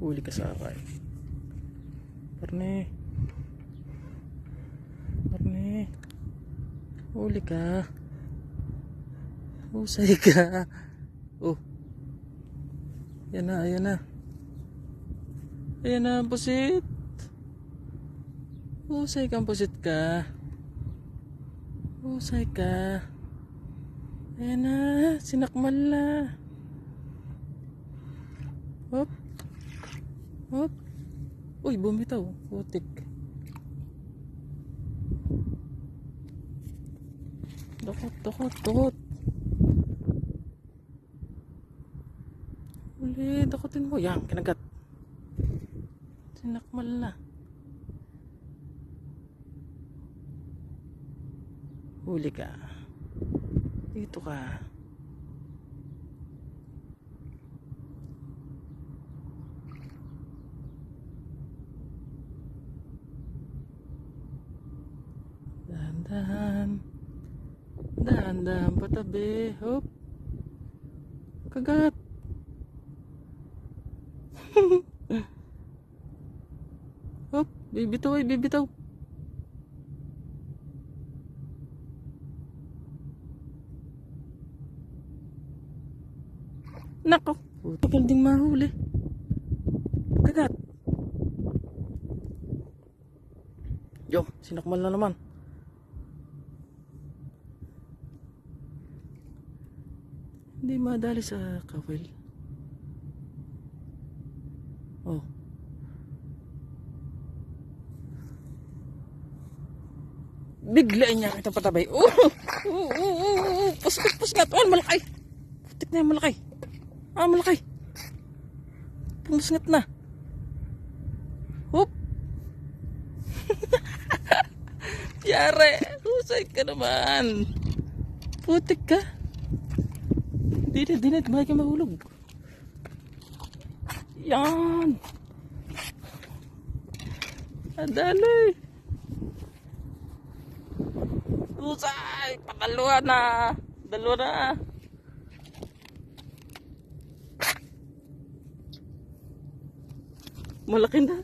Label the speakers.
Speaker 1: Huli ka sa akin. Parne. Parne. Huli ka. Husay ka. Oh. Yan na, ayan na. Ayan na, pusit. Husay kang pusit ka. Husay ka. Ayan na, sinakmal na. Hop. Hop. Uy, bumitaw. Putik. Dokot, dokot, dokot. Uli, dakotin mo. Yan, kinagat. Sinakmal na. Huli ka. Dito ka. Dahan-dahan. Dahan-dahan patabi. Hop. Kagat. Hop. Bibitaw ay bibitaw. Nako. Tagal ding mahuli. Kagat. Yo, sinakmal na naman. Hindi madali sa kawil. Oh. Biglain niya kita patabay. Pusgat. Oh, malaki. Putik na yan, malaki. Ah, malaki. Pumusngat na. Hop. Yare. Husay ka naman. Putik ka. Dinit. Malaki mahulog. Yan. Adali. Husay. Pangalawa na. Dalawa na. Malaki na.